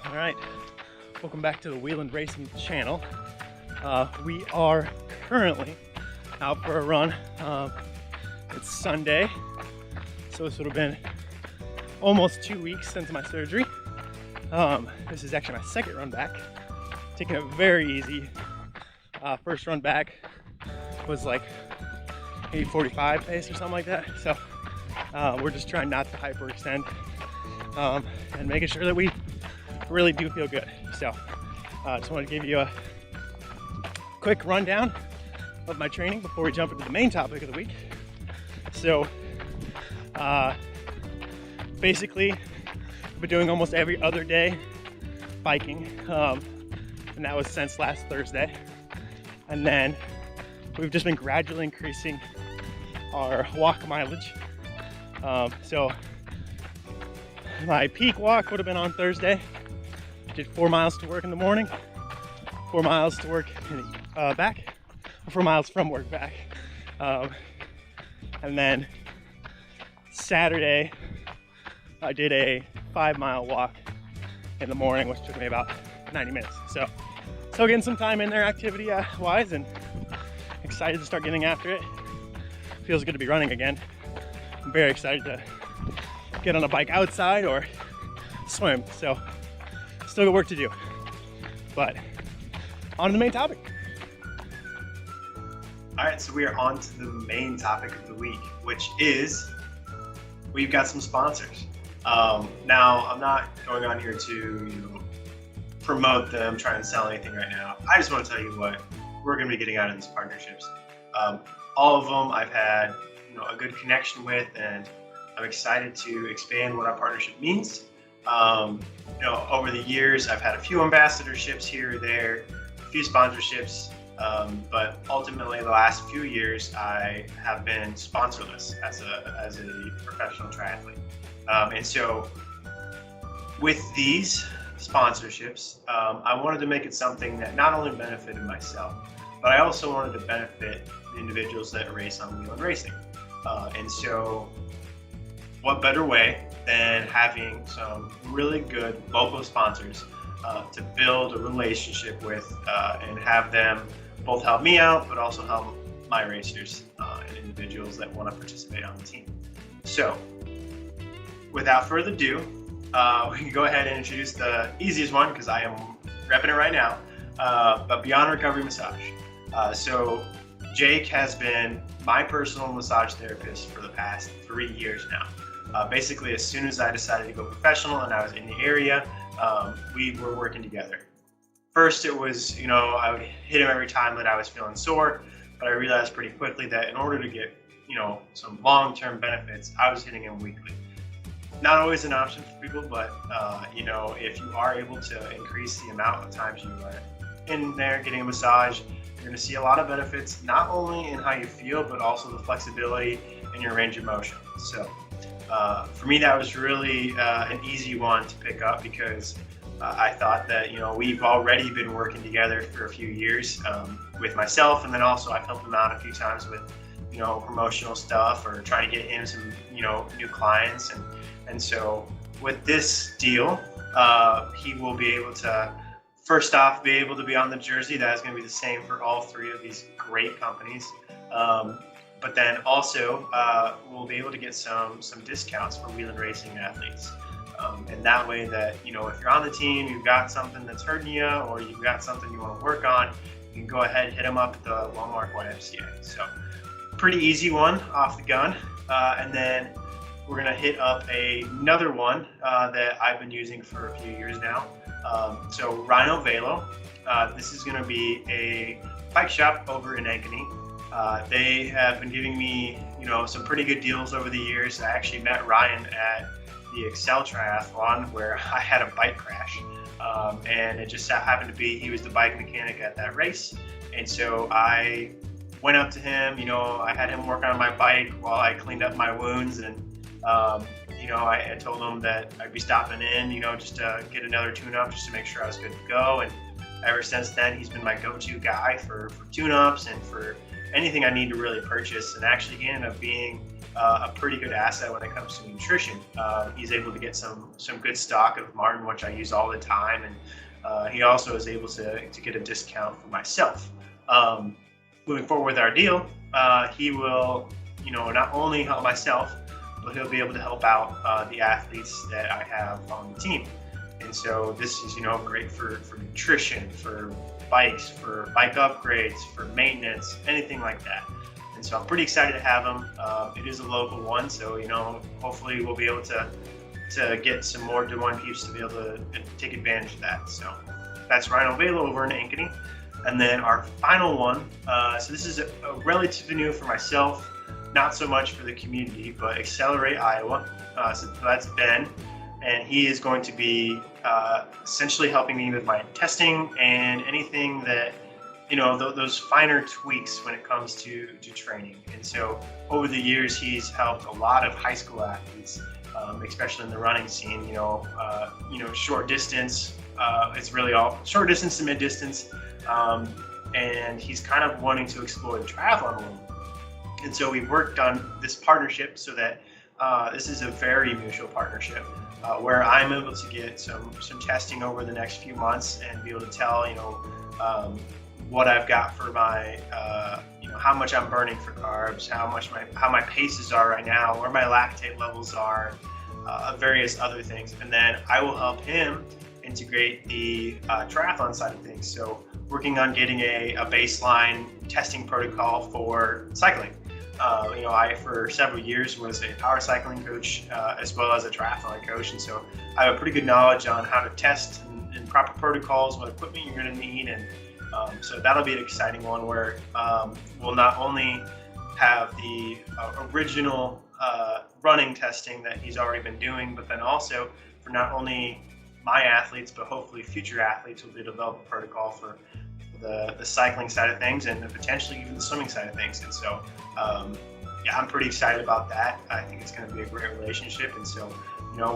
All right, welcome back to the Wieland Racing channel. We are currently out for a run. It's Sunday, so this would have been almost 2 weeks since my surgery. This is actually my second run back. Taking it very easy. First run back was like 8:45 pace or something like that. So we're just trying not to hyperextend and making sure that we really do feel good. So just want to give you a quick rundown of my training before we jump into the main topic of the week. So basically I've been doing almost every other day biking, and that was since last Thursday. And then we've just been gradually increasing our walk mileage. So my peak walk would have been on Thursday. Did 4 miles to work in the morning, 4 miles to work back, 4 miles from work back. And then Saturday, I did a 5-mile walk in the morning, which took me about 90 minutes. So still getting some time in there activity wise, and excited to start getting after it. Feels good to be running again. I'm very excited to get on a bike outside or swim. So still got work to do, but on to the main topic. All right, so we are on to the main topic of the week, which is we've got some sponsors. Now, I'm not going on here to promote them, try and sell anything right now. I just want to tell you what we're going to be getting out of these partnerships. All of them I've had a good connection with, and I'm excited to expand what our partnership means. Over the years, I've had a few ambassadorships here or there, a few sponsorships, but ultimately the last few years I have been sponsorless as a professional triathlete. And so with these sponsorships, I wanted to make it something that not only benefited myself, but I also wanted to benefit the individuals that race on Wieland Racing. And so what better way than having some really good local sponsors to build a relationship with and have them both help me out, but also help my racers and individuals that want to participate on the team. So without further ado, we can go ahead and introduce the easiest one, because I am repping it right now, but Beyond Recovery Massage. So Jake has been my personal massage therapist for the past 3 years now. Basically, as soon as I decided to go professional and I was in the area, we were working together. First, it was, I would hit him every time that I was feeling sore, but I realized pretty quickly that in order to get, some long-term benefits, I was hitting him weekly. Not always an option for people, but, if you are able to increase the amount of times you are in there getting a massage, you're going to see a lot of benefits, not only in how you feel, but also the flexibility in your range of motion. So for me, that was really an easy one to pick up, because I thought that, we've already been working together for a few years with myself, and then also I've helped him out a few times with, promotional stuff or trying to get him some, new clients. And so with this deal, he will be able to, first off, be able to be on the jersey. That is going to be the same for all three of these great companies. But then also we'll be able to get some discounts for Wieland Racing athletes. And that way that, if you're on the team, you've got something that's hurting you, or you've got something you want to work on, you can go ahead and hit them up at the Walmart YMCA. So pretty easy one off the gun. And then we're going to hit up another one that I've been using for a few years now. So RynoVelo. This is going to be a bike shop over in Ankeny. They have been giving me, some pretty good deals over the years. I actually met Ryan at the XLR8 where I had a bike crash, and it just happened to be he was the bike mechanic at that race. And so I went up to him. I had him work on my bike while I cleaned up my wounds, and I told him that I'd be stopping in, just to get another tune-up, just to make sure I was good to go. And ever since then, he's been my go-to guy for tune-ups and for anything I need to really purchase. And actually, he ended up being a pretty good asset when it comes to nutrition. He's able to get some good stock of marten, which I use all the time, and he also is able to get a discount for myself. Moving forward with our deal, he will, not only help myself, but he'll be able to help out the athletes that I have on the team. And so this is, great for nutrition, for bikes, for bike upgrades, for maintenance, anything like that. And so I'm pretty excited to have him. It is a local one, so hopefully we'll be able to get some more Des Moines peeps to be able to take advantage of that. So that's RynoVelo over in Ankeny. And then our final one, so this is a relatively new for myself, not so much for the community, but XLR8 Iowa. So that's Ben, and he is going to be essentially helping me with my testing and anything that, those finer tweaks when it comes to training. And so over the years, he's helped a lot of high school athletes, especially in the running scene, short distance. It's really all short distance to mid distance. And he's kind of wanting to explore the triathlon a little. And so we've worked on this partnership so that this is a very mutual partnership where I'm able to get some testing over the next few months and be able to tell, what I've got for my, how much I'm burning for carbs, how my paces are right now, where my lactate levels are, various other things. And then I will help him integrate the triathlon side of things. So working on getting a baseline testing protocol for cycling. I, for several years, was a power cycling coach as well as a triathlon coach. And so I have a pretty good knowledge on how to test and proper protocols, what equipment you're going to need. And so that'll be an exciting one where we'll not only have the original running testing that he's already been doing, but then also for not only my athletes, but hopefully future athletes will be developing a protocol for the cycling side of things and potentially even the swimming side of things. And so, I'm pretty excited about that. I think it's going to be a great relationship. And so,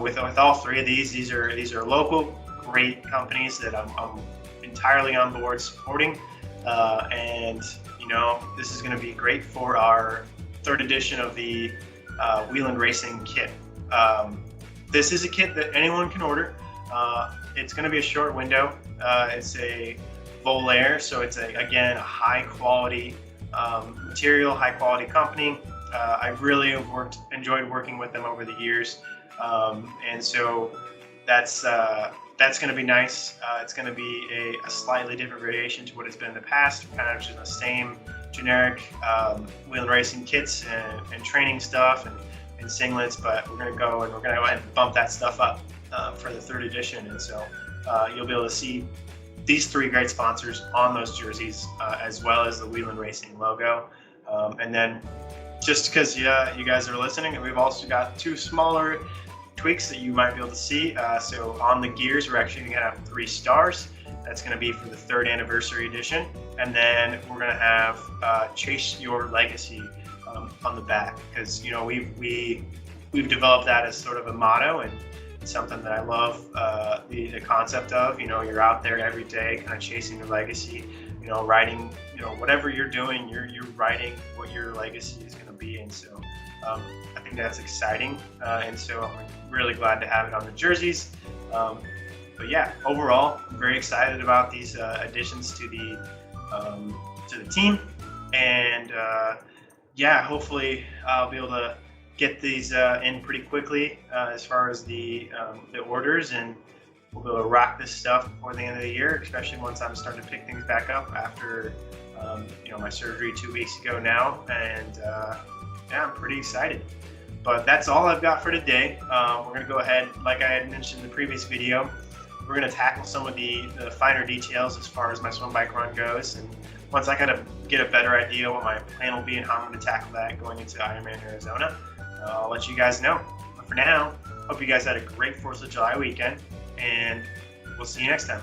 with all three of these are local, great companies that I'm entirely on board supporting. And this is going to be great for our third edition of the Wieland Racing kit. This is a kit that anyone can order. It's going to be a short window. It's a Volair, so it's again a high quality material, high quality company. I really have enjoyed working with them over the years, and so that's going to be nice. It's going to be a slightly different variation to what it's been in the past, kind of just the same generic Wieland Racing kits and training stuff and singlets, but we're going to go ahead and bump that stuff up for the third edition. And so you'll be able to see these three great sponsors on those jerseys, as well as the Wieland Racing logo. And then just because you guys are listening, we've also got two smaller tweaks that you might be able to see. So on the gears, we're actually going to have 3 stars. That's going to be for the 3rd anniversary edition. And then we're going to have Chase Your Legacy on the back, because we've developed that as sort of a motto, and it's something that I love the concept of. You're out there every day kind of chasing your legacy, writing, whatever you're doing, you're writing what your legacy is going to be. And so I think that's exciting, and so I'm really glad to have it on the jerseys. But yeah, overall, I'm very excited about these additions to the team, and hopefully I'll be able to get these in pretty quickly as far as the orders, and we'll be able to rock this stuff before the end of the year, especially once I'm starting to pick things back up after my surgery 2 weeks ago now. And I'm pretty excited. But that's all I've got for today. We're going to go ahead, like I had mentioned in the previous video, we're going to tackle some of the finer details as far as my swim bike run goes. And once I kind of get a better idea what my plan will be and how I'm going to tackle that going into Ironman Arizona, I'll let you guys know. But for now, hope you guys had a great 4th of July weekend, and we'll see you next time.